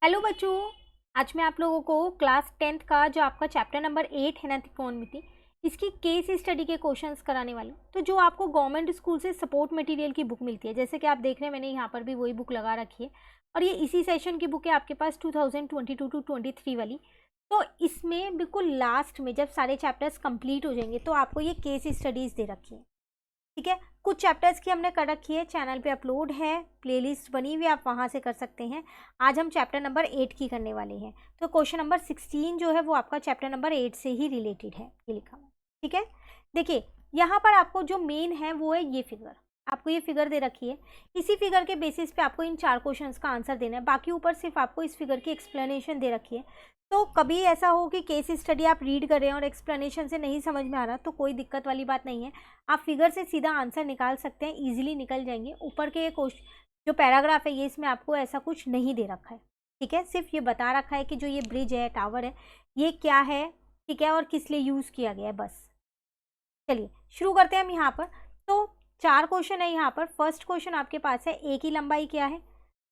Hello बच्चों। आज मैं आप लोगों को क्लास 10th का जो आपका चैप्टर नंबर 8 है ना त्रिकोणमिति, इसकी केस स्टडी के क्वेश्चंस कराने वाले हूँ। तो जो आपको गवर्नमेंट स्कूल से सपोर्ट मटेरियल की बुक मिलती है, जैसे कि आप देख रहे हैं मैंने यहाँ पर भी वही बुक लगा रखी है और ये इसी सेशन की बुक है आपके पास 2022 टू 23 वाली। तो इसमें बिल्कुल लास्ट में जब सारे चैप्टर्स कंप्लीट हो जाएंगे तो आपको ये केस स्टडीज़ दे रखी है, ठीक है। कुछ चैप्टर्स की हमने कर रखी है, चैनल पे अपलोड है, प्लेलिस्ट बनी हुई है, आप वहाँ से कर सकते हैं। आज हम चैप्टर नंबर 8 की करने वाले हैं। तो क्वेश्चन नंबर 16 जो है वो आपका चैप्टर नंबर 8 से ही रिलेटेड है, ये लिखा हुआ, ठीक है। देखिए यहाँ पर आपको जो मेन है वो है ये फिगर, आपको ये फिगर दे रखी है। इसी फिगर के बेसिस पे आपको इन 4 क्वेश्चंस का आंसर देना है। बाकी ऊपर सिर्फ आपको इस फिगर की एक्सप्लेनेशन दे रखी है। तो कभी ऐसा हो कि केस स्टडी आप रीड कर रहे हैं और एक्सप्लेनेशन से नहीं समझ में आ रहा, तो कोई दिक्कत वाली बात नहीं है, आप फिगर से सीधा आंसर निकाल सकते हैं, इजीली निकल जाएंगे। ऊपर के क्वेश्चन जो पैराग्राफ है ये इसमें आपको ऐसा कुछ नहीं दे रखा है, ठीक है। सिर्फ ये बता रखा है कि जो ये ब्रिज है, टावर है, ये क्या है, ठीक है, और किस लिए यूज़ किया गया है, बस। चलिए शुरू करते हैं हम यहाँ पर। तो 4 क्वेश्चन है यहाँ पर। फर्स्ट क्वेश्चन आपके पास है ए की लंबाई क्या है।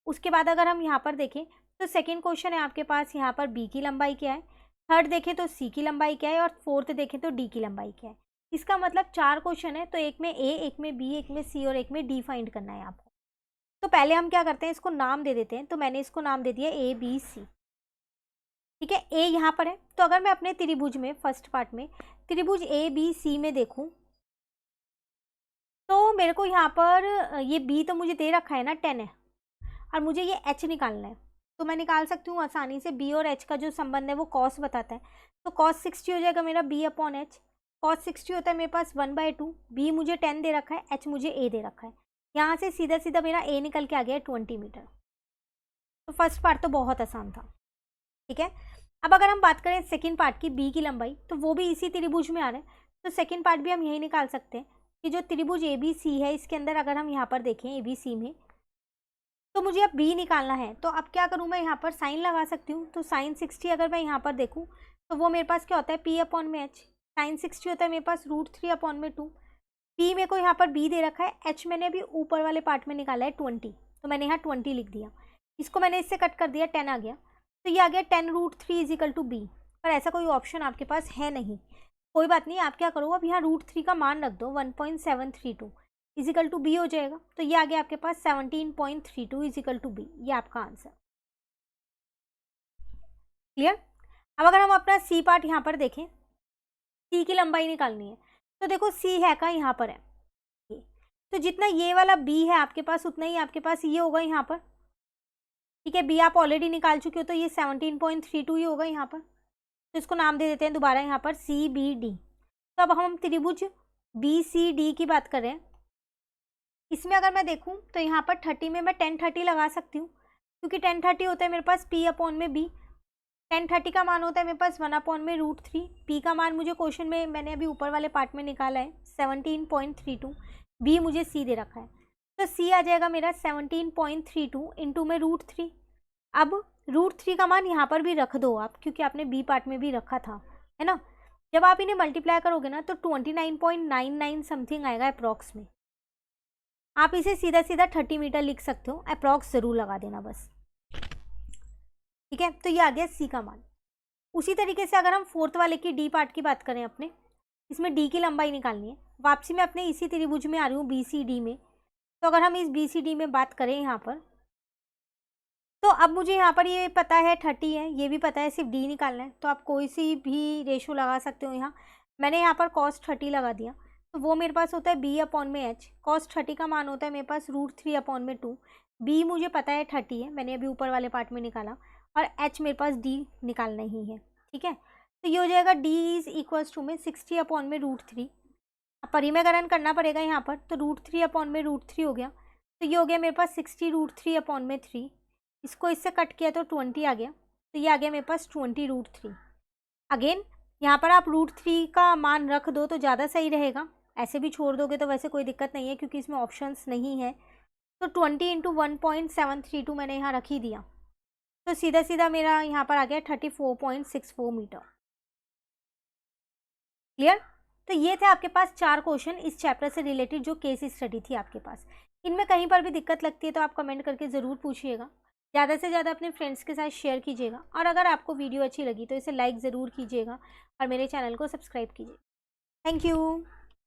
उसके बाद अगर हम यहाँ पर देखें तो सेकंड क्वेश्चन है आपके पास यहाँ पर बी की लंबाई क्या है। थर्ड देखें तो सी की लंबाई क्या है और फोर्थ देखें तो डी की लंबाई क्या है। इसका मतलब 4 क्वेश्चन है, तो एक में ए, एक में बी, एक में सी और एक में डी फाइंड करना है आपको। तो पहले हम क्या करते हैं, इसको नाम दे देते हैं। तो मैंने इसको नाम दे दिया ए बी सी, ठीक है। ए यहाँ पर है, तो अगर मैं अपने त्रिभुज में फर्स्ट पार्ट में त्रिभुज ए बी सी में देखूँ तो मेरे को यहाँ पर ये बी तो मुझे दे रखा है ना 10 है, और मुझे ये एच निकालना है। तो मैं निकाल सकती हूँ आसानी से, बी और एच का जो संबंध है वो कॉस बताता है। तो कॉस 60 हो जाएगा मेरा बी अपॉन एच। कॉस 60 होता है मेरे पास 1/2। बी मुझे 10 दे रखा है, एच मुझे ए दे रखा है। यहाँ से सीधा सीधा मेरा ए निकल के आ गया है 20 मीटर। तो फर्स्ट पार्ट तो बहुत आसान था, ठीक है। अब अगर हम बात करें सेकेंड पार्ट की, बी की लंबाई, तो वो भी इसी त्रिभुज में आ रहा है। तो सेकेंड पार्ट भी हम यही निकाल सकते हैं कि जो त्रिभुज ए बी सी है, इसके अंदर अगर हम यहाँ पर देखें ए बी सी में, तो मुझे अब बी निकालना है। तो अब क्या करूँ, मैं यहाँ पर साइन लगा सकती हूँ। तो साइन 60 अगर मैं यहाँ पर देखूँ तो वो मेरे पास क्या होता है, पी अपॉन में एच। साइन 60 होता है मेरे पास √3 अपॉन में 2। पी मेरे को यहाँ पर बी दे रखा है, एच मैंने अभी ऊपर वाले पार्ट में निकाला है 20, तो मैंने यहाँ 20 लिख दिया। इसको मैंने इससे कट कर दिया, 10 आ गया। तो ये आ गया 10√3 इजिकल टू बी। पर ऐसा कोई ऑप्शन आपके पास है नहीं, कोई बात नहीं। आप क्या करो, अब यहाँ √3 का मान रख दो, 1.732 इजिकल टू बी हो जाएगा। तो ये आ गया आपके पास 17.32 इजिकल टू बी, ये आपका आंसर। क्लियर। अब अगर हम अपना सी पार्ट यहाँ पर देखें, सी की लंबाई निकालनी है। तो देखो सी है का यहाँ पर है ये, तो जितना ये वाला बी है आपके पास उतना ही आपके पास ये होगा यहाँ पर, ठीक है। बी आप ऑलरेडी निकाल चुके हो, तो ये 17.32 ही होगा यहाँ पर। तो इसको नाम दे देते हैं दोबारा यहाँ पर सी बी डी। तो अब हम त्रिभुज बी सी डी की बात कर रहे हैं। इसमें अगर मैं देखूं तो यहाँ पर 30 में मैं 10/30 लगा सकती हूँ, क्योंकि 10/30 होता है मेरे पास पी अपॉन में बी। 10/30 का मान होता है मेरे पास 1 अपॉन में √3। पी का मान मुझे क्वेश्चन में मैंने अभी ऊपर वाले पार्ट में निकाला है 17.32। बी मुझे सी दे रखा है, तो सी आ जाएगा मेरा 17.32 इंटू में √3। अब √3 का मान यहाँ पर भी रख दो आप, क्योंकि आपने बी पार्ट में भी रखा था, है ना। जब आप इन्हें मल्टीप्लाई करोगे ना तो 29.99 समथिंग आएगा अप्रॉक्स में। आप इसे सीधा सीधा 30 मीटर लिख सकते हो, अप्रॉक्स ज़रूर लगा देना बस, ठीक है। तो ये आ गया सी का मान। उसी तरीके से अगर हम फोर्थ वाले की डी पार्ट की बात करें अपने, इसमें डी की लंबाई निकालनी है। वापसी में अपने इसी त्रिभुज में आ रही हूँ बी सी डी में। तो अगर हम इस बी सी डी में बात करें यहाँ पर, तो अब मुझे यहाँ पर ये पता है 30 है, ये भी पता है, सिर्फ डी निकालना है। तो आप कोई सी भी रेशो लगा सकते हो। यहाँ मैंने यहाँ पर cos 30 लगा दिया, तो वो मेरे पास होता है बी अपॉन में एच। cos 30 का मान होता है मेरे पास √3 अपॉन में 2। बी मुझे पता है 30 है, मैंने अभी ऊपर वाले पार्ट में निकाला, और एच मेरे पास डी निकालना ही है, ठीक है। तो ये हो जाएगा डी इज इक्वल्स टू में 60 अपॉन में √3। अब परिमेयकरण करना पड़ेगा यहाँ पर, तो √3 अपॉन में √3 हो गया। तो ये हो गया मेरे पास 60 √3 अपॉन में 3। इसको इससे कट किया तो 20 आ गया। तो ये आ गया मेरे पास 20√3। अगेन यहाँ पर आप √3 का मान रख दो तो ज़्यादा सही रहेगा, ऐसे भी छोड़ दोगे तो वैसे कोई दिक्कत नहीं है, क्योंकि इसमें ऑप्शंस नहीं है। तो 20 इंटू 1.732 मैंने यहाँ रख ही दिया, तो सीधा सीधा मेरा यहाँ पर आ गया 34.64 मीटर। क्लियर। तो ये थे आपके पास 4 क्वेश्चन इस चैप्टर से रिलेटेड जो केस स्टडी थी आपके पास। इनमें कहीं पर भी दिक्कत लगती है तो आप कमेंट करके ज़रूर पूछिएगा। ज़्यादा से ज़्यादा अपने फ्रेंड्स के साथ शेयर कीजिएगा, और अगर आपको वीडियो अच्छी लगी तो इसे लाइक ज़रूर कीजिएगा और मेरे चैनल को सब्सक्राइब कीजिए। Thank you.